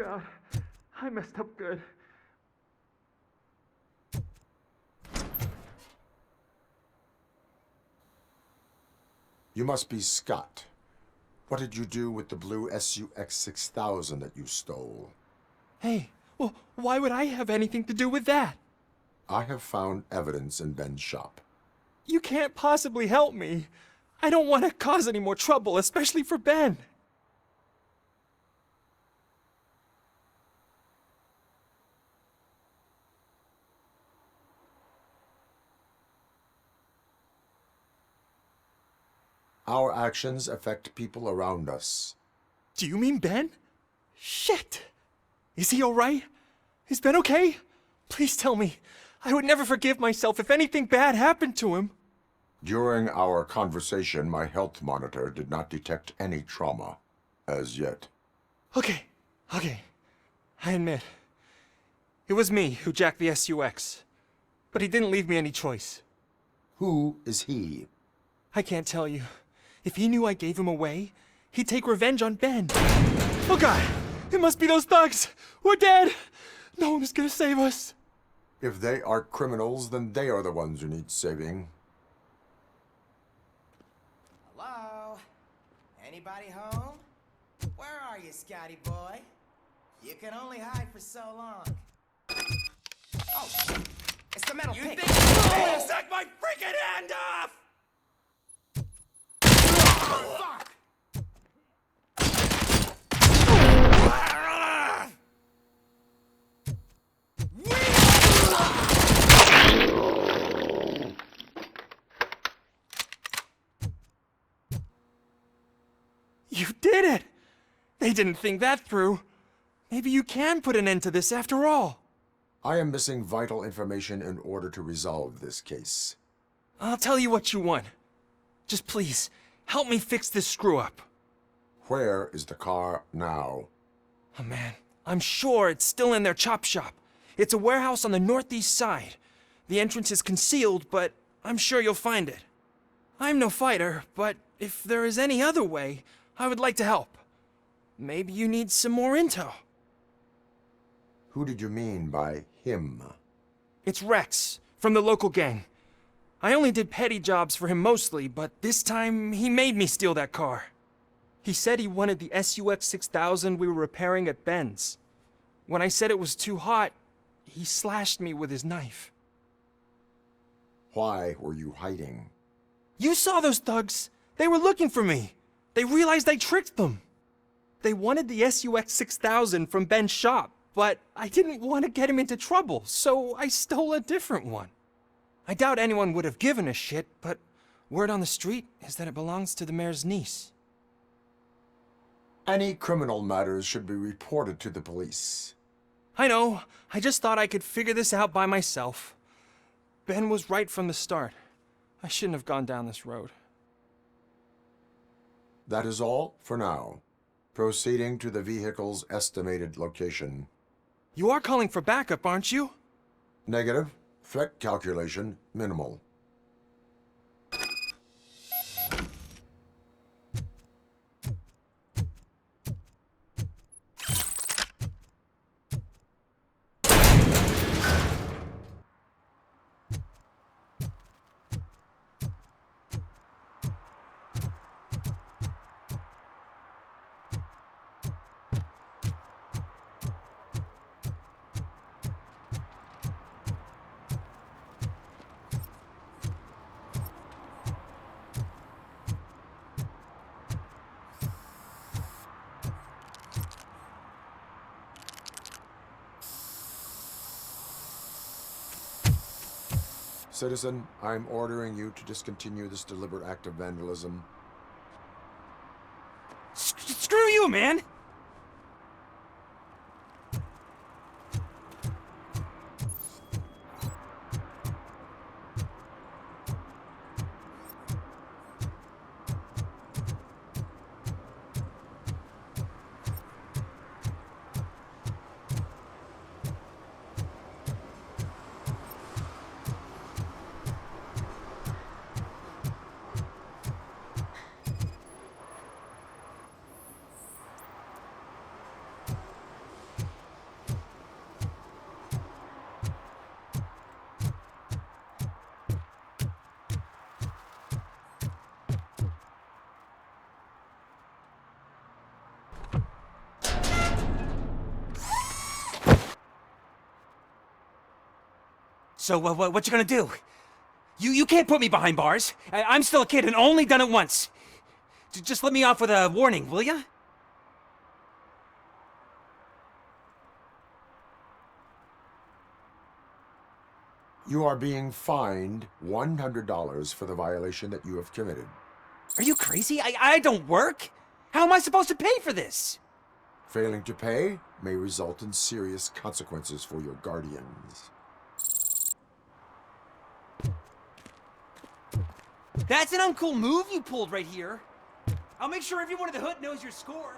God. I messed up good. You must be Scott. What did you do with the blue SUX 6000 that you stole? Hey, well, why would I have anything to do with that? I have found evidence in Ben's shop. You can't possibly help me. I don't want to cause any more trouble, especially for Ben. Our actions affect people around us. Do you mean Ben? Shit! Is he alright? Is Ben okay? Please tell me. I would never forgive myself if anything bad happened to him. During our conversation, my health monitor did not detect any trauma, as yet. Okay. I admit. It was me who jacked the SUX. But he didn't leave me any choice. Who is he? I can't tell you. If he knew I gave him away, he'd take revenge on Ben. Oh God! It must be those thugs! We're dead! No one is gonna save us. If they are criminals, then they are the ones who need saving. Hello? Anybody home? Where are you, Scotty boy? You can only hide for so long. Oh, it's the metal pig. You suck my freaking hand off! Oh, fuck! You did it! They didn't think that through. Maybe you can put an end to this after all. I am missing vital information in order to resolve this case. I'll tell you what you want. Just please, help me fix this screw-up. Where is the car now? Oh man, I'm sure it's still in their chop shop. It's a warehouse on the northeast side. The entrance is concealed, but I'm sure you'll find it. I'm no fighter, but if there is any other way, I would like to help. Maybe you need some more intel. Who did you mean by him? It's Rex, from the local gang. I only did petty jobs for him mostly, but this time he made me steal that car. He said he wanted the SUX 6000 we were repairing at Ben's. When I said it was too hot, he slashed me with his knife. Why were you hiding? You saw those thugs! They were looking for me! They realized I tricked them! They wanted the SUX 6000 from Ben's shop, but I didn't want to get him into trouble, so I stole a different one. I doubt anyone would have given a shit, but word on the street is that it belongs to the mayor's niece. Any criminal matters should be reported to the police. I know, I just thought I could figure this out by myself. Ben was right from the start. I shouldn't have gone down this road. That is all for now. Proceeding to the vehicle's estimated location. You are calling for backup, aren't you? Negative. Threat calculation minimal. Citizen, I'm ordering you to discontinue this deliberate act of vandalism. Screw you, man! So, what you gonna do? You can't put me behind bars. I'm still a kid and only done it once. Just let me off with a warning, will ya? You are being fined $100 for the violation that you have committed. Are you crazy? I don't work. How am I supposed to pay for this? Failing to pay may result in serious consequences for your guardians. That's an uncool move you pulled right here. I'll make sure everyone in the hood knows your score.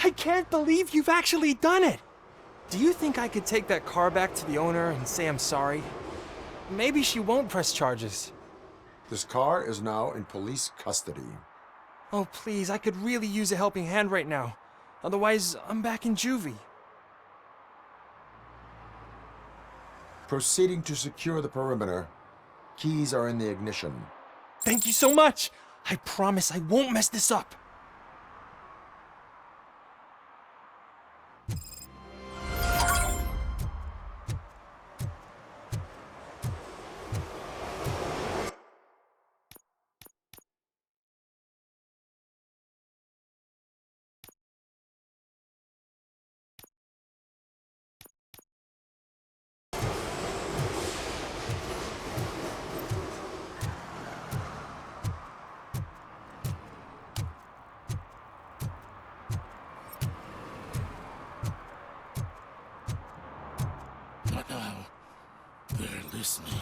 I can't believe you've actually done it! Do you think I could take that car back to the owner and say I'm sorry? Maybe she won't press charges. This car is now in police custody. Oh, please, I could really use a helping hand right now. Otherwise, I'm back in juvie. Proceeding to secure the perimeter. Keys are in the ignition. Thank you so much! I promise I won't mess this up. But now, they're listening.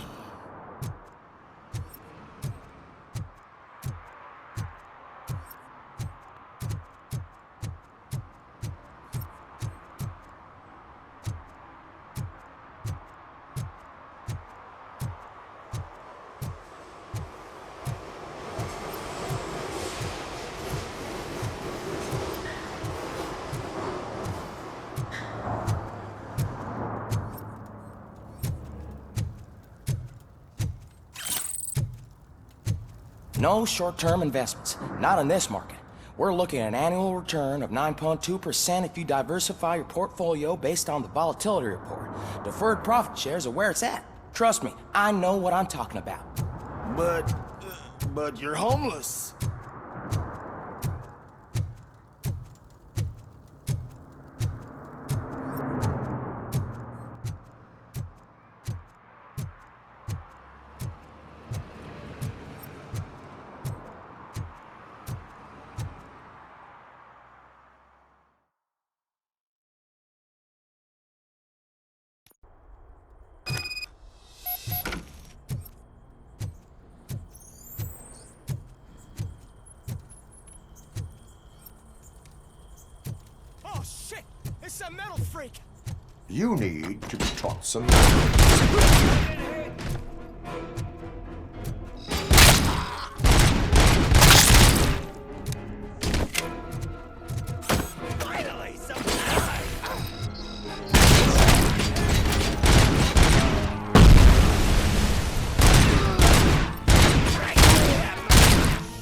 No short-term investments, not in this market. We're looking at an annual return of 9.2% if you diversify your portfolio based on the volatility report. Deferred profit shares are where it's at. Trust me, I know what I'm talking about. But you're homeless. Oh shit! It's a metal freak! You need to be taught some. Finally, some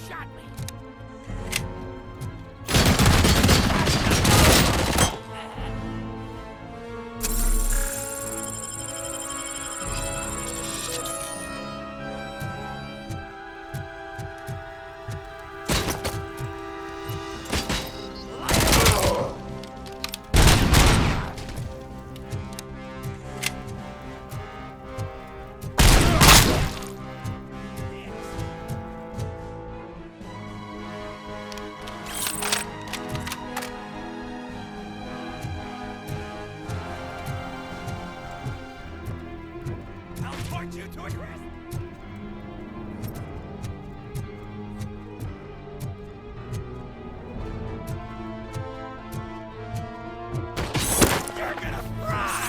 shot me! I'll torch you to a crisp! You're gonna fry!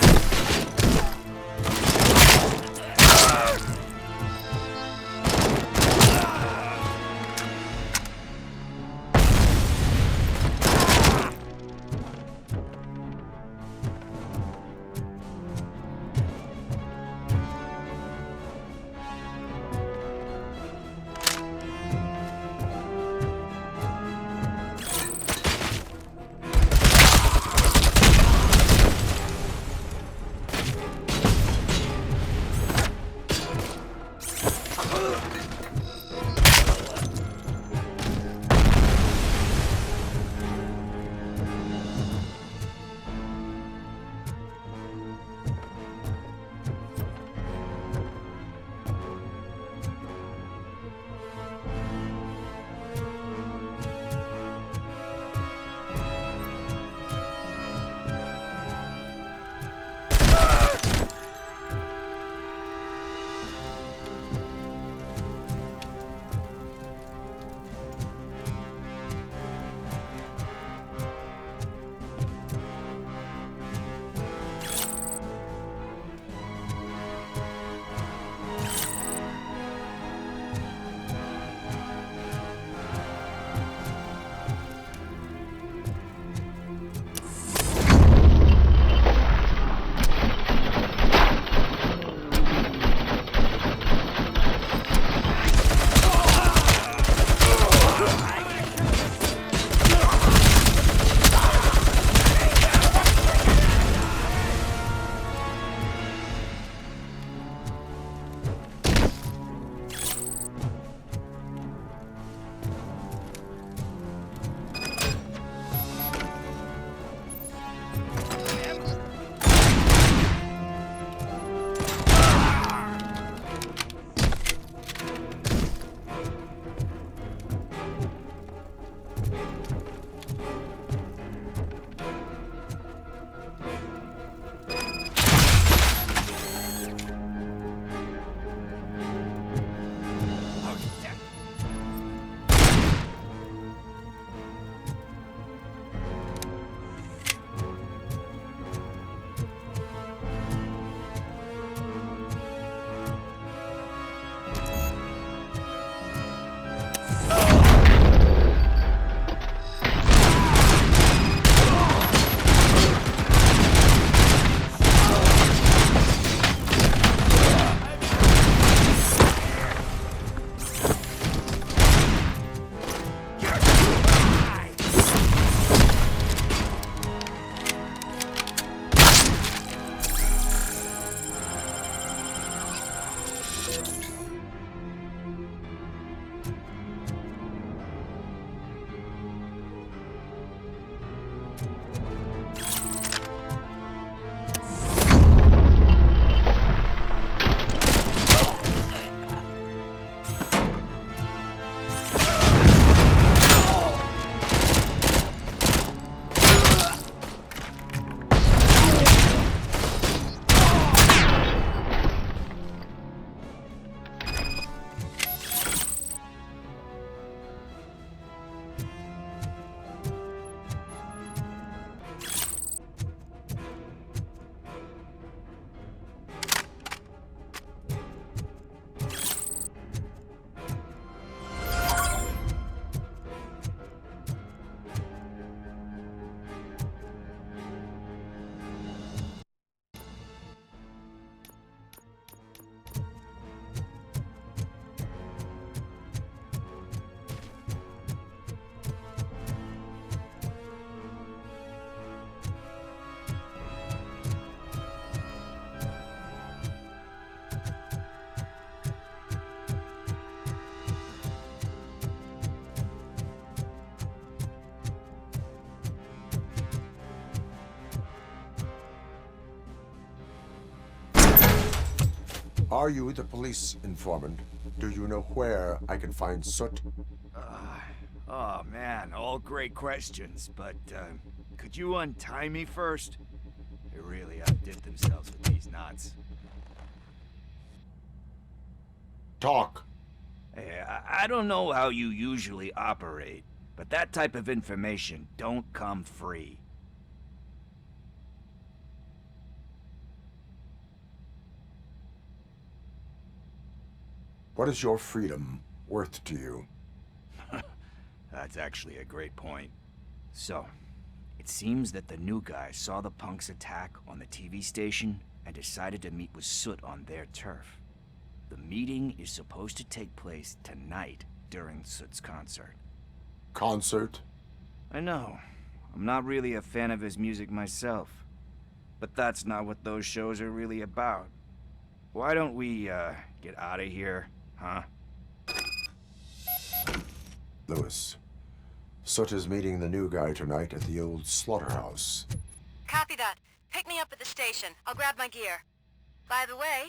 Are you the police informant? Do you know where I can find Soot? Oh man, all great questions, but could you untie me first? They really outdid themselves with these knots. Talk. Hey, I don't know how you usually operate, but that type of information don't come free. What is your freedom worth to you? That's actually a great point. So, it seems that the new guy saw the punks' attack on the TV station and decided to meet with Soot on their turf. The meeting is supposed to take place tonight during Soot's concert. Concert? I know. I'm not really a fan of his music myself. But that's not what those shows are really about. Why don't we, get out of here, huh? Lewis. Soot is meeting the new guy tonight at the old slaughterhouse. Copy that. Pick me up at the station. I'll grab my gear. By the way,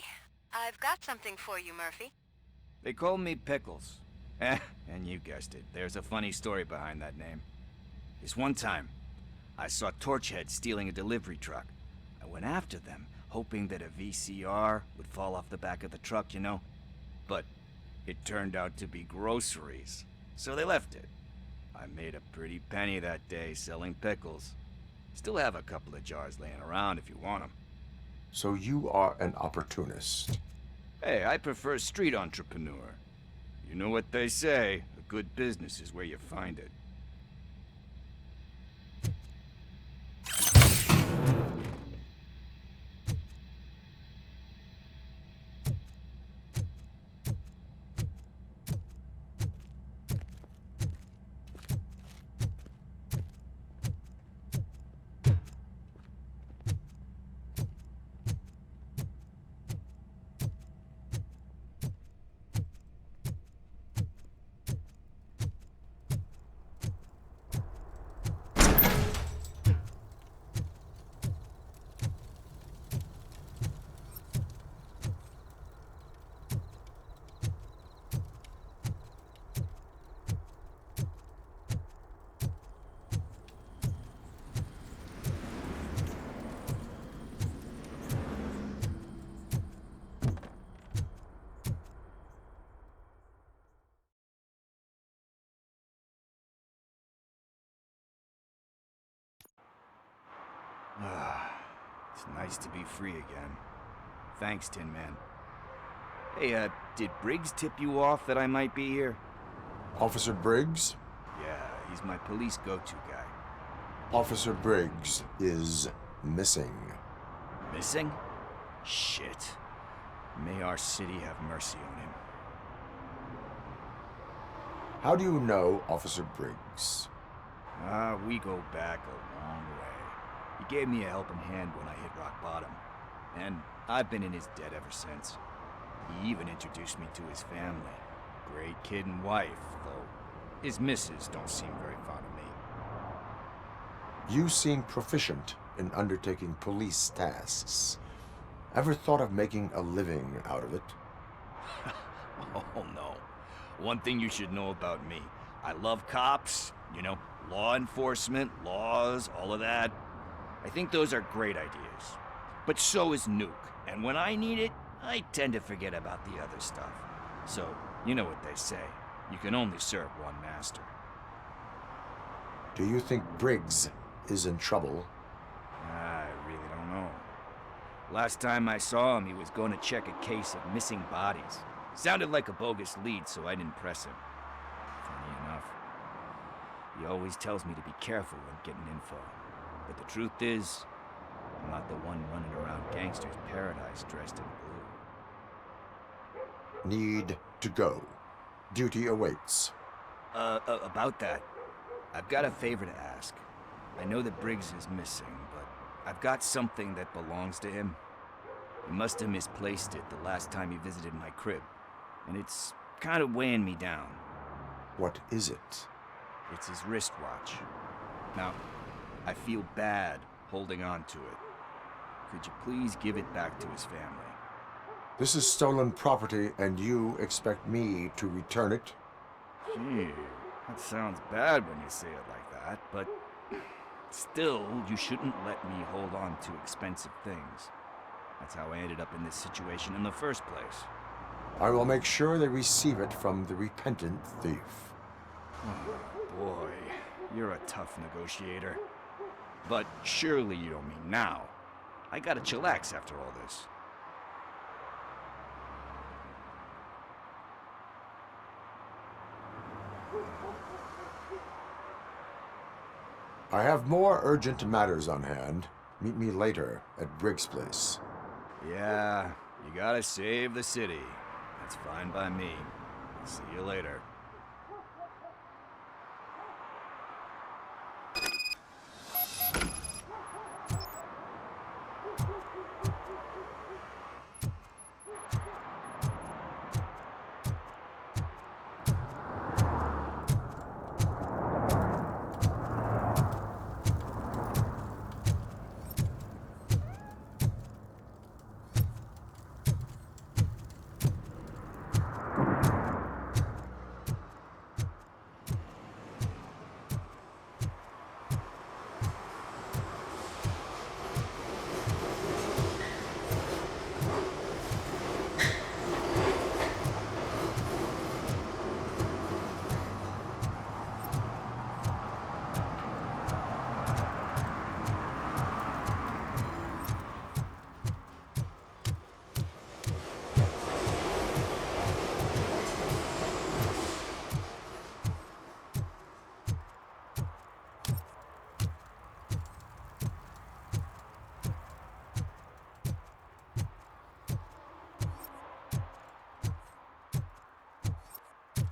I've got something for you, Murphy. They call me Pickles. And you guessed it, there's a funny story behind that name. This one time, I saw Torchhead stealing a delivery truck. I went after them, hoping that a VCR would fall off the back of the truck, you know? But it turned out to be groceries, so they left it. I made a pretty penny that day selling pickles. Still have a couple of jars laying around if you want them. So you are an opportunist. Hey, I prefer street entrepreneur. You know what they say, a good business is where you find it. It's nice to be free again. Thanks, Tin Man. Hey, did Briggs tip you off that I might be here? Officer Briggs? Yeah, he's my police go-to guy. Officer Briggs is missing. Missing? Shit. May our city have mercy on him. How do you know Officer Briggs? We go back a long way. He gave me a helping hand when I hit rock bottom. And I've been in his debt ever since. He even introduced me to his family. Great kid and wife, though his missus don't seem very fond of me. You seem proficient in undertaking police tasks. Ever thought of making a living out of it? Oh no. One thing you should know about me. I love cops, you know, law enforcement, laws, all of that. I think those are great ideas. But so is Nuke, and when I need it, I tend to forget about the other stuff. So, you know what they say. You can only serve one master. Do you think Briggs is in trouble? I really don't know. Last time I saw him, he was going to check a case of missing bodies. Sounded like a bogus lead, so I didn't press him. Funny enough, he always tells me to be careful when getting info. But the truth is, I'm not the one running around gangster's paradise dressed in blue. Need to go. Duty awaits. About that, I've got a favor to ask. I know that Briggs is missing, but I've got something that belongs to him. He must have misplaced it the last time he visited my crib, and it's kind of weighing me down. What is it? It's his wristwatch. Now, I feel bad holding on to it. Could you please give it back to his family? This is stolen property, and you expect me to return it? Gee, that sounds bad when you say it like that, but still, you shouldn't let me hold on to expensive things. That's how I ended up in this situation in the first place. I will make sure they receive it from the repentant thief. Oh, boy, you're a tough negotiator. But surely you don't mean now. I gotta chillax after all this. I have more urgent matters on hand. Meet me later at Briggs' place. Yeah, you gotta save the city. That's fine by me. See you later.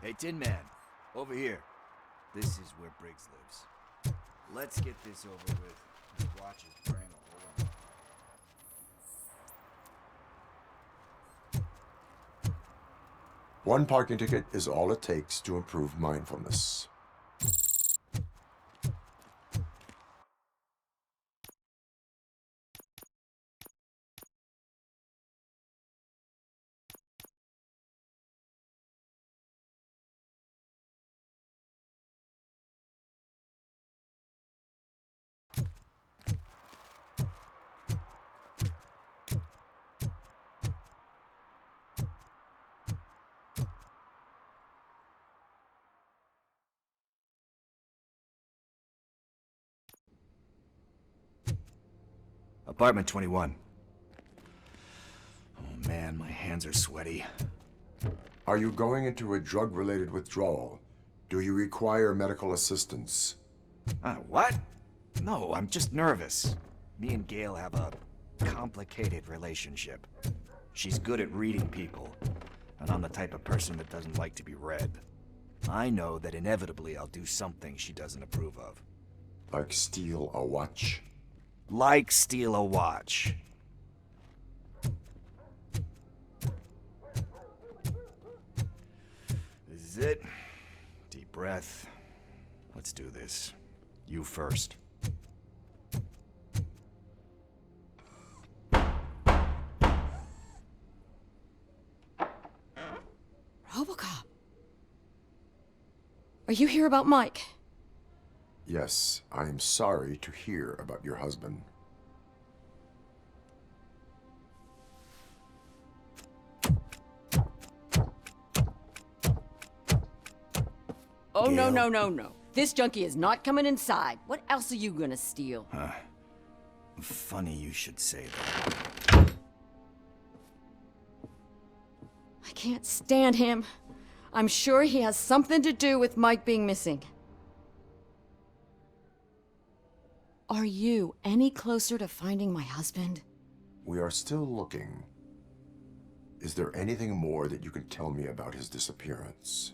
Hey, Tin Man, over here. This is where Briggs lives. Let's get this over with. His watch is praying a hole. One parking ticket is all it takes to improve mindfulness. Apartment 21. Oh man, my hands are sweaty. Are you going into a drug-related withdrawal? Do you require medical assistance? What? No, I'm just nervous. Me and Gail have a complicated relationship. She's good at reading people, and I'm the type of person that doesn't like to be read. I know that inevitably I'll do something she doesn't approve of. Like steal a watch? Like steal a watch. This is it. Deep breath. Let's do this. You first. Are you here about Mike? Yes, I am sorry to hear about your husband. Oh, no. This junkie is not coming inside. What else are you gonna steal? Funny you should say that. I can't stand him. I'm sure he has something to do with Mike being missing. Are you any closer to finding my husband? We are still looking. Is there anything more that you can tell me about his disappearance?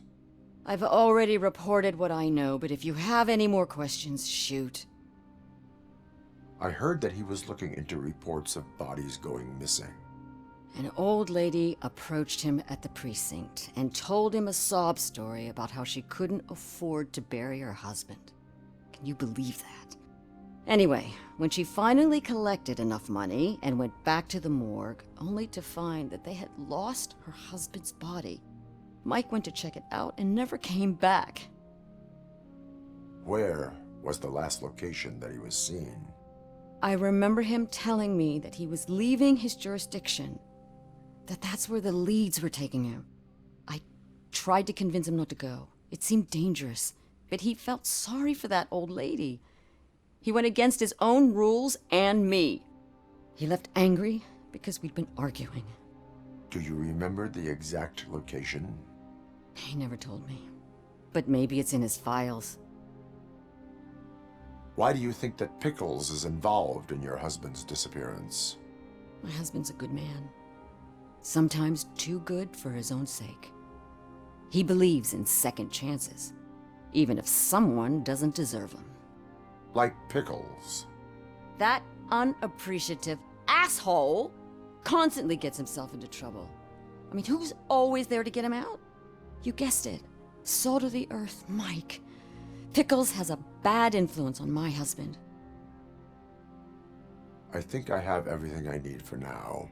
I've already reported what I know, but if you have any more questions, shoot. I heard that he was looking into reports of bodies going missing. An old lady approached him at the precinct and told him a sob story about how she couldn't afford to bury her husband. Can you believe that? Anyway, when she finally collected enough money and went back to the morgue, only to find that they had lost her husband's body, Mike went to check it out and never came back. Where was the last location that he was seen? I remember him telling me that he was leaving his jurisdiction, that's where the leads were taking him. I tried to convince him not to go. It seemed dangerous, but he felt sorry for that old lady. He went against his own rules and me. He left angry because we'd been arguing. Do you remember the exact location? He never told me, but maybe it's in his files. Why do you think that Pickles is involved in your husband's disappearance? My husband's a good man. Sometimes too good for his own sake. He believes in second chances, even if someone doesn't deserve them. Like Pickles. That unappreciative asshole constantly gets himself into trouble. I mean, who's always there to get him out? You guessed it. Salt of the earth, Mike. Pickles has a bad influence on my husband. I think I have everything I need for now.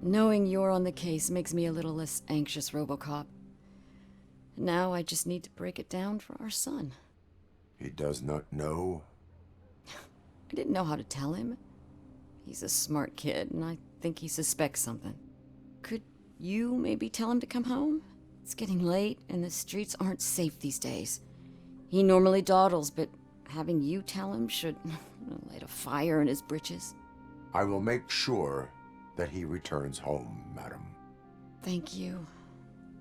Knowing you're on the case makes me a little less anxious, Robocop. Now I just need to break it down for our son. He does not know? I didn't know how to tell him. He's a smart kid, and I think he suspects something. Could you maybe tell him to come home? It's getting late, and the streets aren't safe these days. He normally dawdles, but having you tell him should light a fire in his britches. I will make sure that he returns home, madam. Thank you.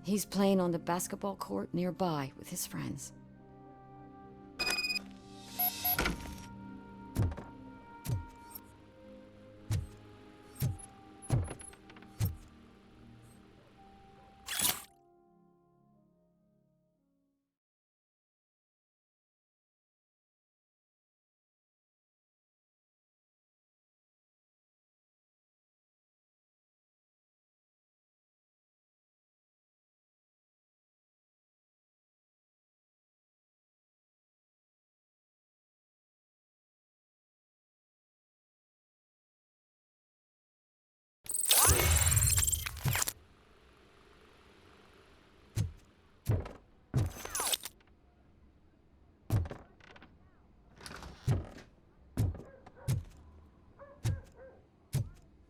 He's playing on the basketball court nearby with his friends.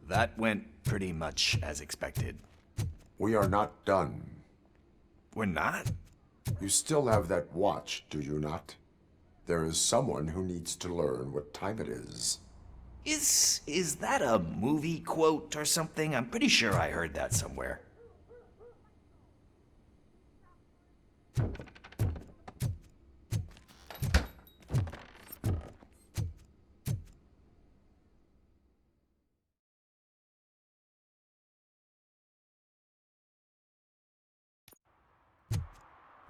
That went pretty much as expected. We are not done. We're not? You still have that watch, do you not? There is someone who needs to learn what time it is. Is that a movie quote or something? I'm pretty sure I heard that somewhere.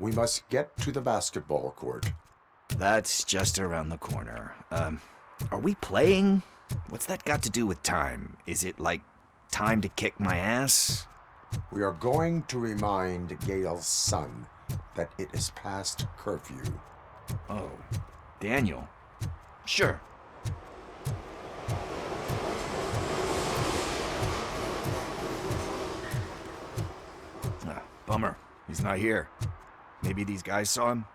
We must get to the basketball court. That's just around the corner. Are we playing? What's that got to do with time? Is it like time to kick my ass? We are going to remind Gail's son that it is past curfew. Oh, Daniel. Sure. Bummer. He's not here. Maybe these guys saw him?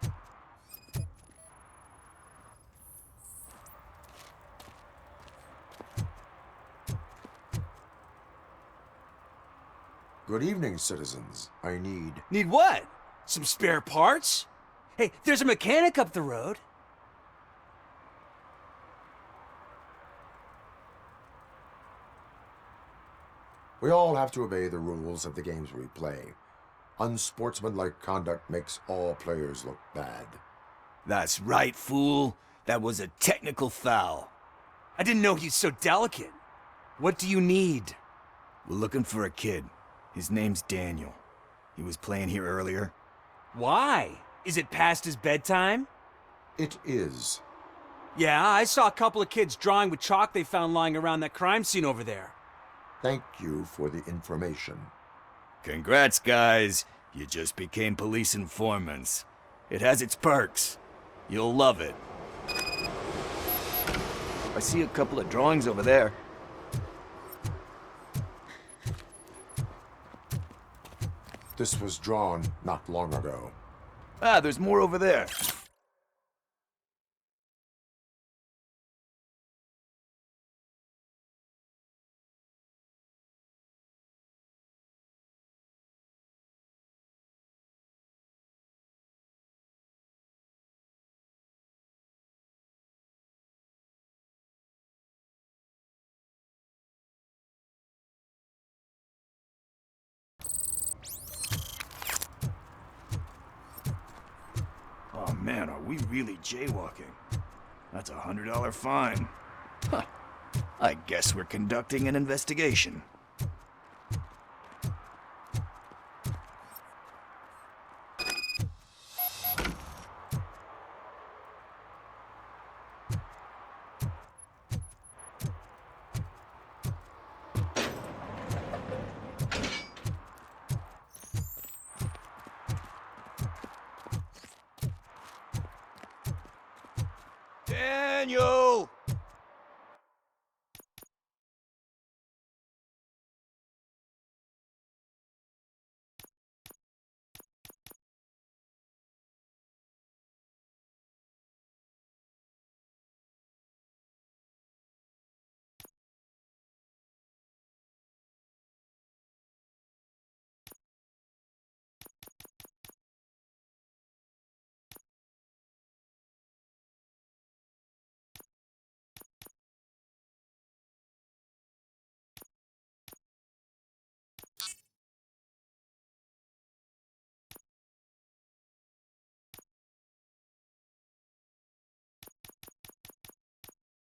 Good evening, citizens. I need... Need what? Some spare parts? Hey, there's a mechanic up the road. We all have to obey the rules of the games we play. Unsportsmanlike conduct makes all players look bad. That's right, fool. That was a technical foul. I didn't know he's so delicate. What do you need? We're looking for a kid. His name's Daniel. He was playing here earlier. Why? Is it past his bedtime? It is. Yeah, I saw a couple of kids drawing with chalk they found lying around that crime scene over there. Thank you for the information. Congrats, guys. You just became police informants. It has its perks. You'll love it. I see a couple of drawings over there. This was drawn not long ago. Ah, there's more over there. Oh man, are we really jaywalking? That's a $100 fine. Huh. I guess we're conducting an investigation. Daniel!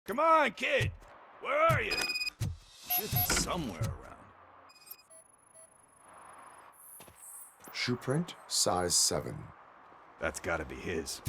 Come on, kid! Where are you? You should be somewhere around. Shoe print, size 7. That's gotta be his.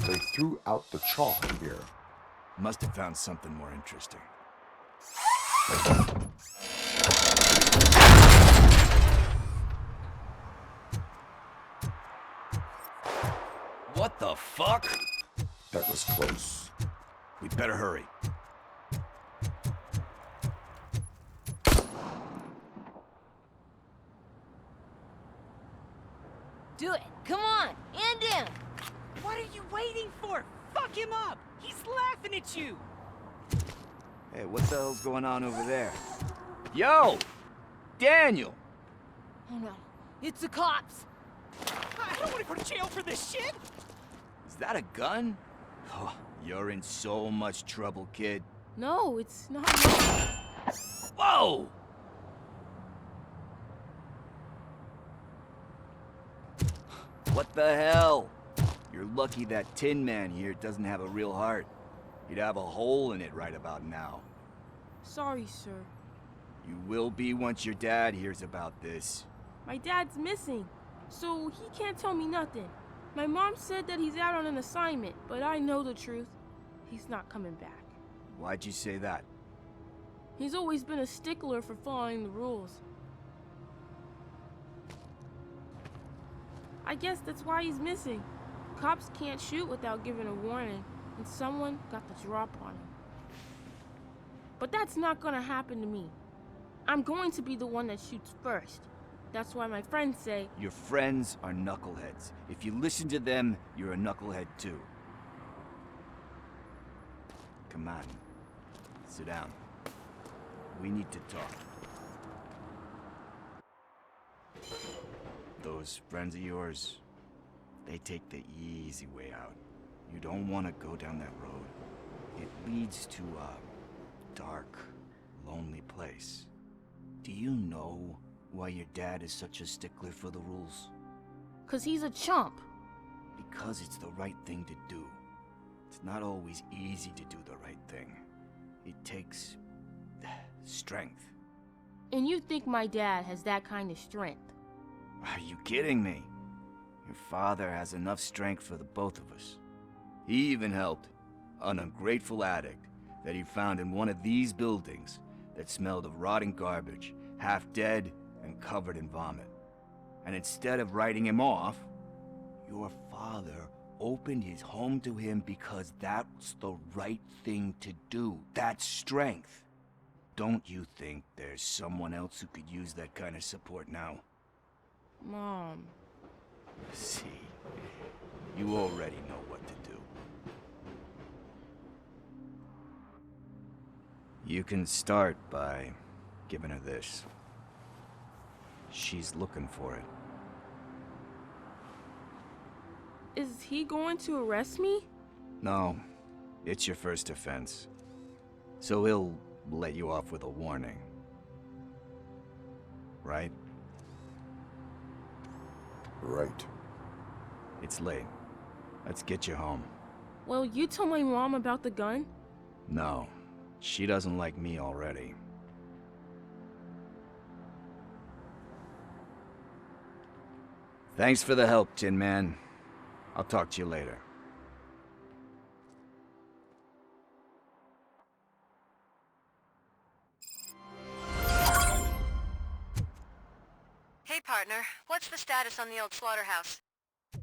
They threw out the chalk here. Must have found something more interesting. What the fuck? That was close. We'd better hurry. Do it. Come on. And down. What are you waiting for? Fuck him up! He's laughing at you! Hey, what the hell's going on over there? Yo! Daniel! Oh no. It's the cops. I don't want to go to jail for this shit! Is that a gun? Oh, you're in so much trouble, kid. No, it's not. Whoa! What the hell? You're lucky that Tin Man here doesn't have a real heart. He'd have a hole in it right about now. Sorry, sir. You will be once your dad hears about this. My dad's missing, so he can't tell me nothing. My mom said that he's out on an assignment, but I know the truth. He's not coming back. Why'd you say that? He's always been a stickler for following the rules. I guess that's why he's missing. cops can't shoot without giving a warning, and someone got the drop on him. But that's not gonna happen to me. I'm going to be the one that shoots first. That's why my friends say, Your friends are knuckleheads. If you listen to them, you're a knucklehead too. Come on. Sit down. We need to talk. Those friends of yours, they take the easy way out. You don't want to go down that road. It leads to a dark, lonely place. Do you know why your dad is such a stickler for the rules? 'cause he's a chump. Because it's the right thing to do. It's not always easy to do the right thing. It takes strength. And you think my dad has that kind of strength? Are you kidding me? Your father has enough strength for the both of us. He even helped an ungrateful addict that he found in one of these buildings that smelled of rotting garbage, half dead and covered in vomit. And instead of writing him off, your father opened his home to him because that's the right thing to do. That's strength. Don't you think there's someone else who could use that kind of support now? Mom. See, you already know what to do. You can start by giving her this. She's looking for it. Is he going to arrest me? No, it's your first offense. So he'll let you off with a warning. Right? Right. It's late. Let's get you home. Well, you told my mom about the gun? No, she doesn't like me already. Thanks for the help, Tin Man. I'll talk to you later. Hey, partner. What's the status on the old slaughterhouse?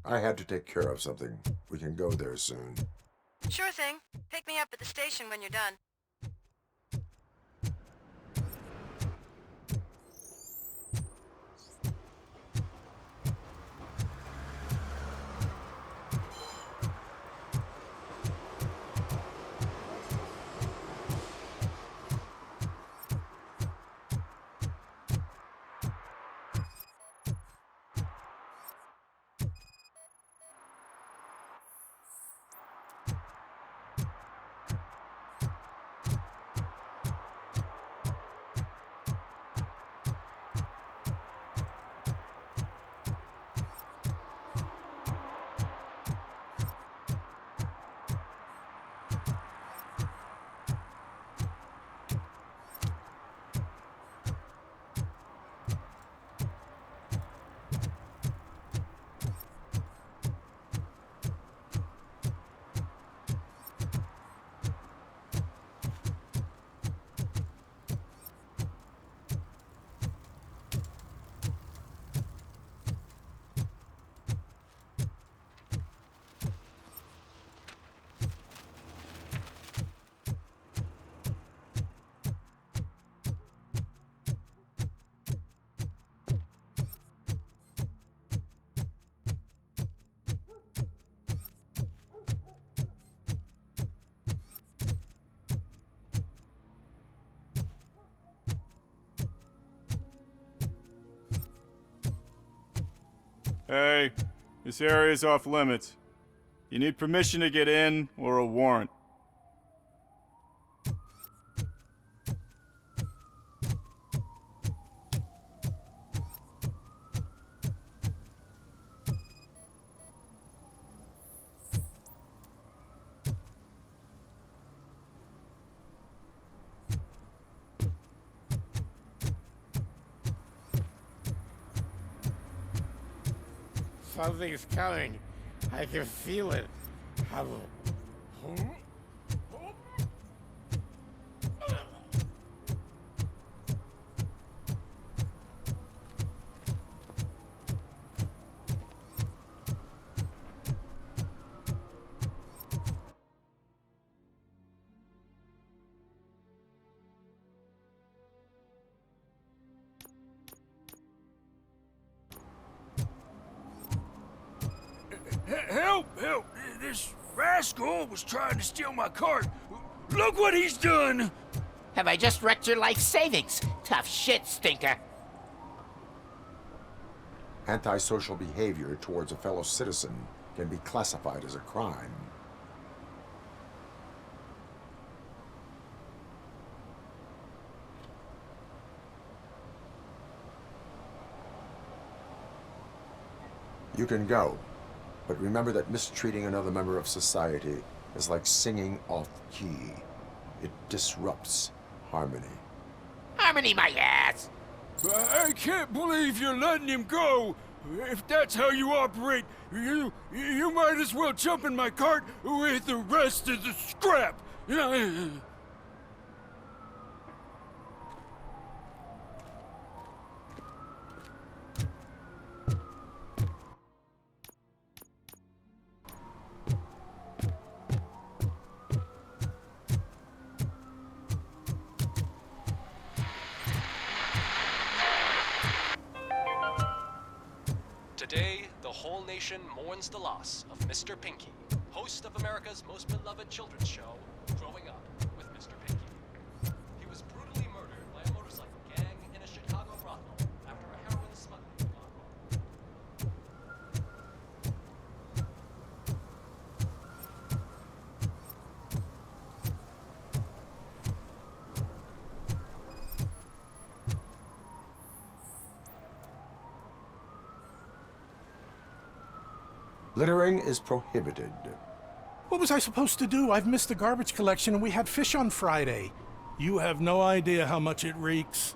I had to take care of something. We can go there soon. Sure thing. Pick me up at the station when you're done. Hey, this area is off limits. You need permission to get in or a warrant. Something's coming. I can feel it. Hello. This rascal was trying to steal my cart. Look what he's done! Have I just wrecked your life savings? Tough shit, stinker. Antisocial behavior towards a fellow citizen can be classified as a crime. You can go, but remember that mistreating another member of society is like singing off key. It disrupts harmony. Harmony my ass! I can't believe you're letting him go! If that's how you operate, you might as well jump in my cart with the rest of the scrap! Today, the whole nation mourns the loss of Mr. Pinky, host of America's most beloved children's show, Growing Up with Mr. Pinky. He was brutally murdered by a motorcycle gang in a Chicago brothel after a heroin smuggling gone wrong. Littering is prohibited. What was I supposed to do? I've missed the garbage collection and we had fish on Friday. You have no idea how much it reeks.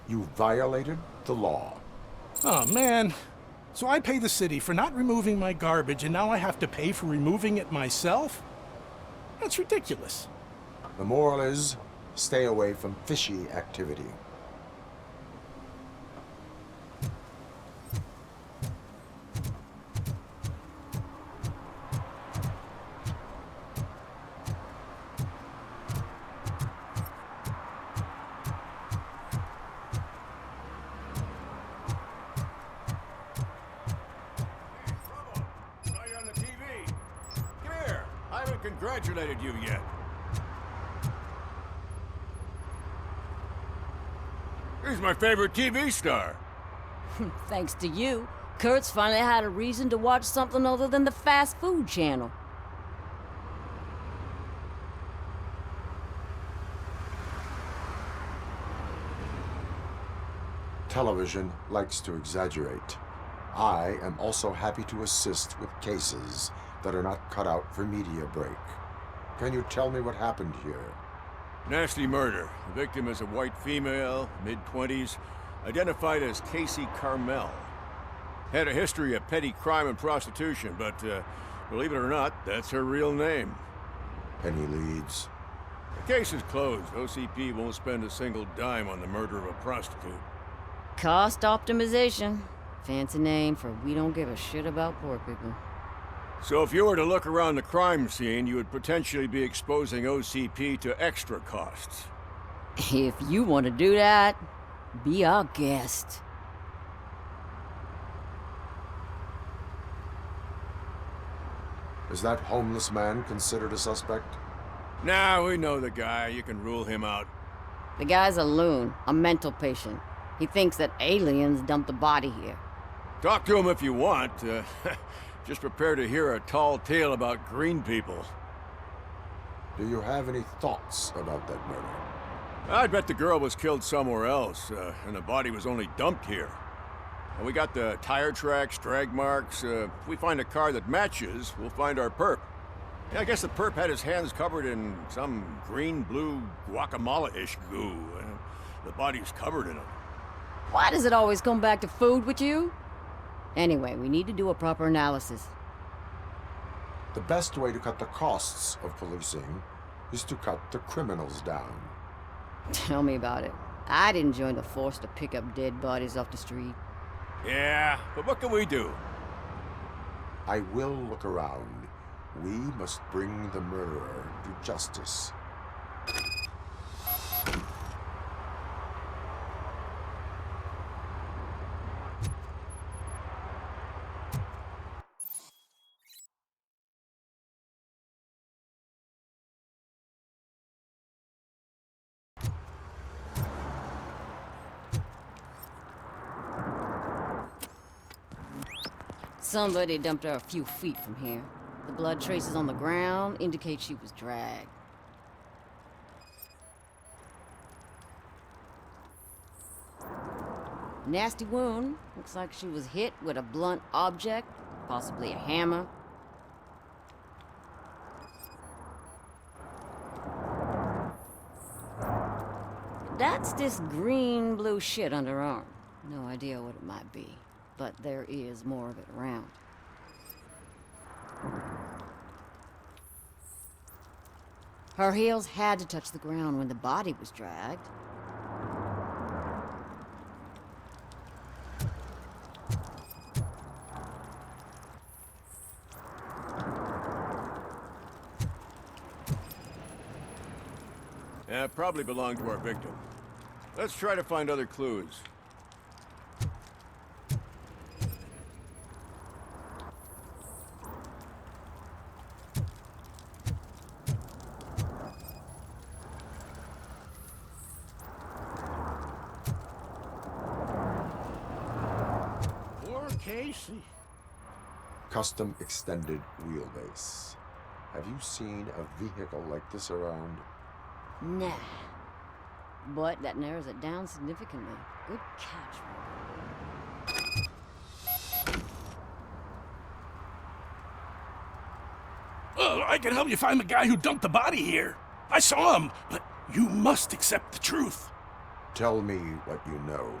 You violated the law. Oh, man. So I pay the city for not removing my garbage and now I have to pay for removing it myself? That's ridiculous. The moral is, stay away from fishy activity. On the TV. Come here. I haven't congratulated you yet. He's my favorite TV star. Thanks to you, Kurt's finally had a reason to watch something other than the fast food channel. Television likes to exaggerate. I am also happy to assist with cases that are not cut out for media break. Can you tell me what happened here? Nasty murder. The victim is a white female, mid-20s, identified as Casey Carmel. Had a history of petty crime and prostitution, but believe it or not, that's her real name. Any leads? The case is closed. OCP won't spend a single dime on the murder of a prostitute. Cost optimization. Fancy name for we don't give a shit about poor people. So if you were to look around the crime scene, you would potentially be exposing OCP to extra costs. If you want to do that, be our guest. Is that homeless man considered a suspect? Nah, we know the guy. You can rule him out. The guy's a loon, a mental patient. He thinks that aliens dumped the body here. Talk to him if you want. Just prepare to hear a tall tale about green people. Do you have any thoughts about that murder? I bet the girl was killed somewhere else, and the body was only dumped here. And we got the tire tracks, drag marks. If we find a car that matches, we'll find our perp. Yeah, I guess the perp had his hands covered in some green-blue guacamole-ish goo. The body's covered in it. Why does it always come back to food with you? Anyway, we need to do a proper analysis. The best way to cut the costs of policing is to cut the criminals down. Tell me about it. I didn't join the force to pick up dead bodies off the street. Yeah, but what can we do? I will look around. We must bring the murderer to justice. Somebody dumped her a few feet from here. The blood traces on the ground indicate she was dragged. Nasty wound. Looks like she was hit with a blunt object, possibly a hammer. That's this green-blue shit under her arm. No idea what it might be, but there is more of it around. Her heels had to touch the ground when the body was dragged. Yeah, probably belonged to our victim. Let's try to find other clues. Poor Casey. Custom extended wheelbase. Have you seen a vehicle like this around? Nah. But that narrows it down significantly. Good catch, Robert. Oh, I can help you find the guy who dumped the body here. I saw him, but you must accept the truth. Tell me what you know.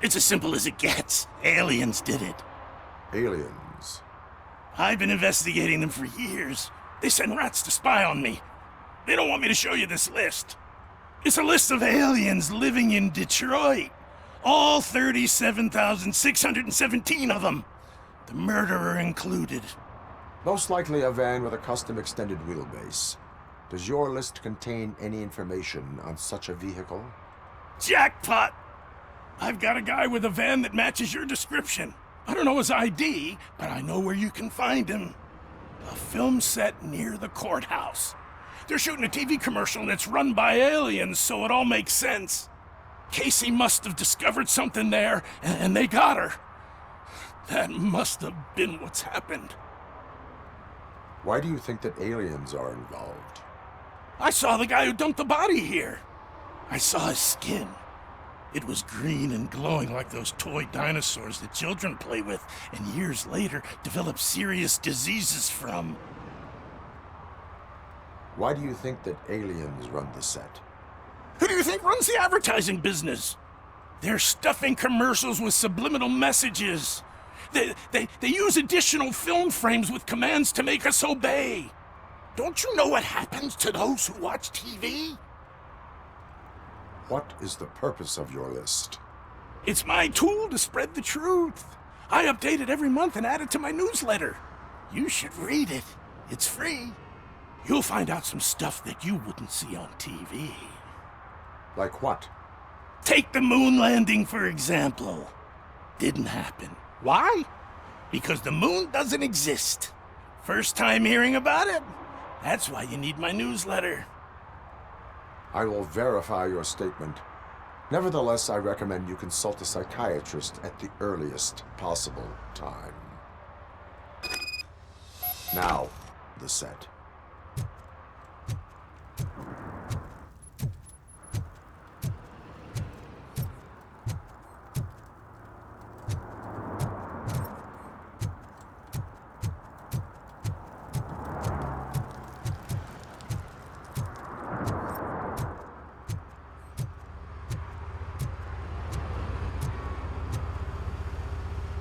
It's as simple as it gets. Aliens did it. Aliens? I've been investigating them for years. They send rats to spy on me. They don't want me to show you this list. It's a list of aliens living in Detroit. All 37,617 of them. The murderer included. Most likely a van with a custom extended wheelbase. Does your list contain any information on such a vehicle? Jackpot! I've got a guy with a van that matches your description. I don't know his ID, but I know where you can find him. A film set near the courthouse. They're shooting a TV commercial and it's run by aliens, so it all makes sense. Casey must have discovered something there, and they got her. That must have been what's happened. Why do you think that aliens are involved? I saw the guy who dumped the body here. I saw his skin. It was green and glowing like those toy dinosaurs that children play with, and years later develop serious diseases from. Why do you think that aliens run the set? Who do you think runs the advertising business? They're stuffing commercials with subliminal messages. They use additional film frames with commands to make us obey. Don't you know what happens to those who watch TV? What is the purpose of your list? It's my tool to spread the truth. I update it every month and add it to my newsletter. You should read it. It's free. You'll find out some stuff that you wouldn't see on TV. Like what? Take the moon landing, for example. Didn't happen. Why? Because the moon doesn't exist. First time hearing about it? That's why you need my newsletter. I will verify your statement. Nevertheless, I recommend you consult a psychiatrist at the earliest possible time. Now, the set.